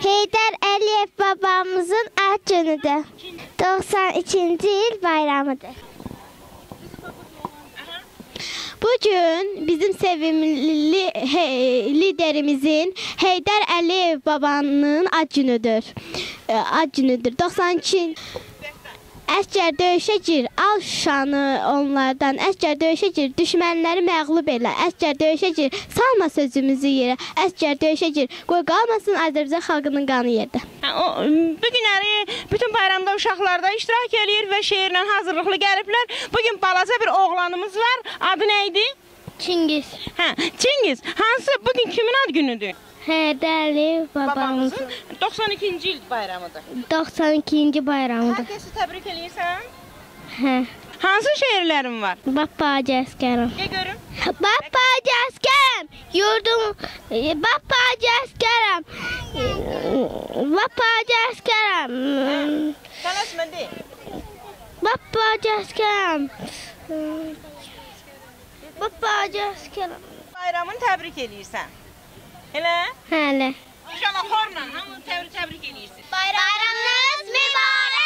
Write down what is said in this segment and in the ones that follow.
Heydər Əliyev babamızın ad günüdür. 92-ci il bayramıdır. Bugün bizim sevimli liderimizin Heydər Əliyev babanın ad günüdür. 92 Əskər döyüşə gir, al şanı onlardan. Əskər döyüşə gir, düşmənləri məğlub elə. Əskər döyüşə gir, salma sözümüzü yerə. Əskər döyüşə gir, qoy qalmasın Azərbaycan xalqının qanı yerdə. Bu günləri bütün bayramda uşaqlarda iştirak edir və şeirlə hazırlıqlı gəliblər. Bugün balaca bir oğlanımız var. Adı nə idi? Çingiz. Çingiz. Hansı bugün kimin ad günüdür? Heydər Əliyev babamızın 92-ci il bayramıdır. 92-ci bayramıdır. Hər kəsi təbrik edirsən? Hə. Hansı şeirlərin var? Bapacı əskərəm. Gəl görüm. Bapacı əskərəm. Yurdum. Bapacı əskərəm. Bapacı əskərəm. Tələsmə de. Bapacı əskərəm. Bapacı əskərəm. Bayramını təbrik edirsən. Elə? Hələ. İnşallah xorla hamını təbrik edirsən. Bayramınız mübarək.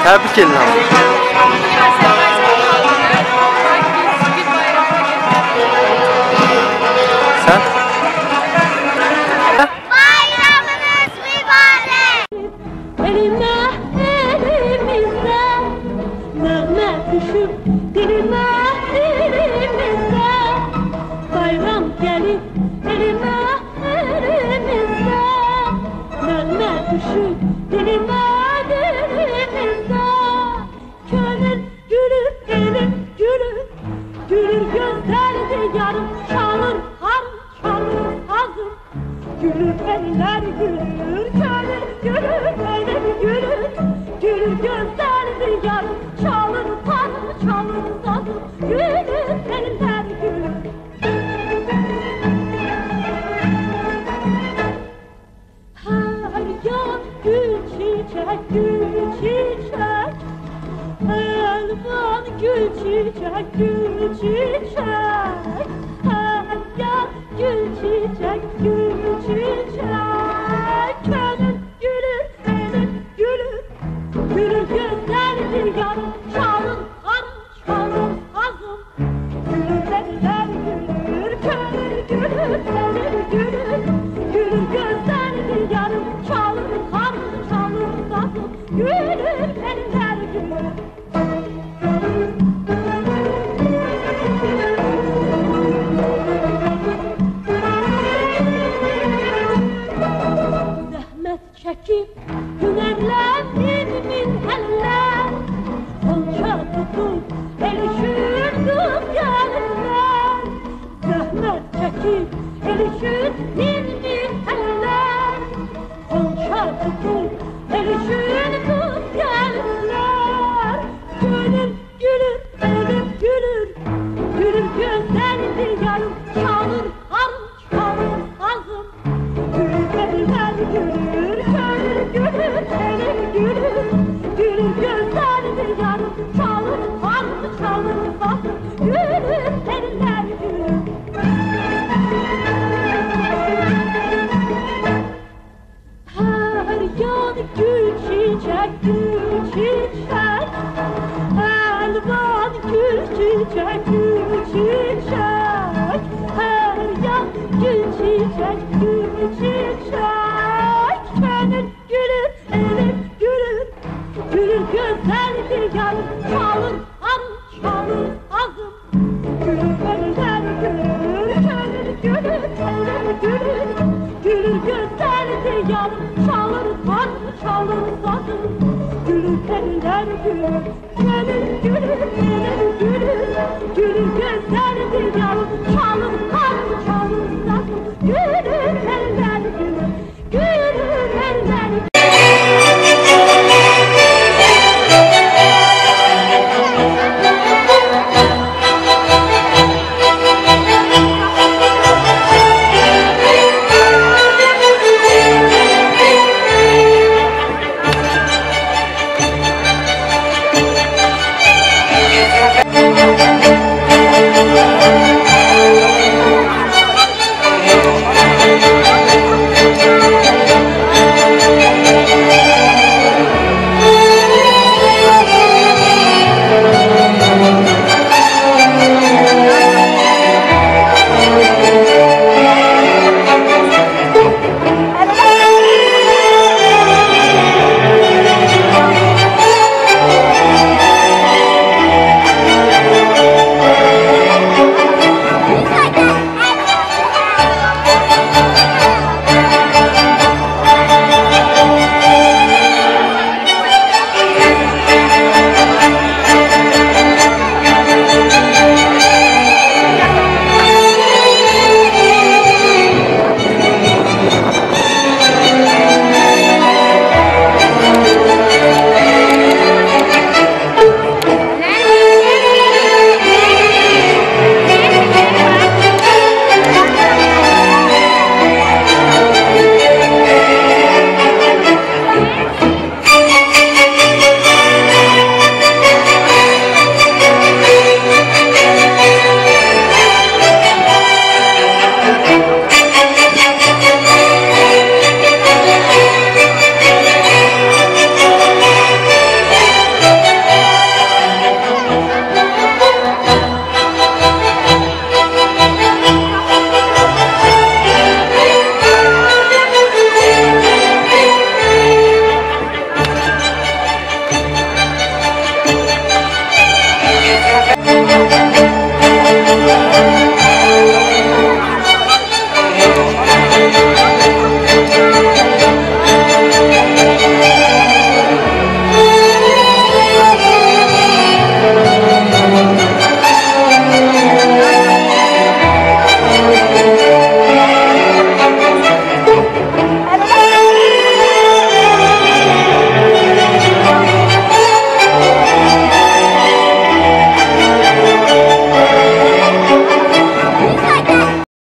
Təbrik edirəm. Sən? Bayramınız mübarək. Elimə, elimizdə nəğmə düşüb dilimə, dilimizdə bayram gəlib elimə, elimizdə nəğmə düşüb dilimə, dilimizdə könül gülür, elim gülür, gülür gözlərdir yarım, çalır harım, çalır hazım. Gülür eller gülür, könül gülür, elim gülür, gülür gözlərdir yarım, çalır tanım, çalır sazım. Gülür eller gülür. Her yan gül çiçek, gül çiçek, elvan gül çiçek, gül çiçek. Her yan gül çiçek, gül çiçek. Könül gülür, elim gülür, gülür gözlerdir yarım, çalın harım, çalın hazım. Gülür eller gülür, könül gülür, elim gülür, gülür gözlerdir yarım, çalın harım, çalın hazım. Gülür eller gülür. Çəkib hünərləndim min əllər, Xonça tutub el üşürdüm gəlirlər. Zəhmət çəkib el üşürdüm min əllər, Xonça tutub el üşürdüm çiçek, gül çiçek. Elvan gül çiçek, gül çiçek. Her yan gül çiçek, gül çiçek. Senin gülün, elim gülün. Gülür güzel bir yarım, çalır arı, çalır azım. Gülür eller gülür, senin gülün, elim gülün. Gülür güzel bir yarım, çalır arı, çalır azım. Gülür eller gülür.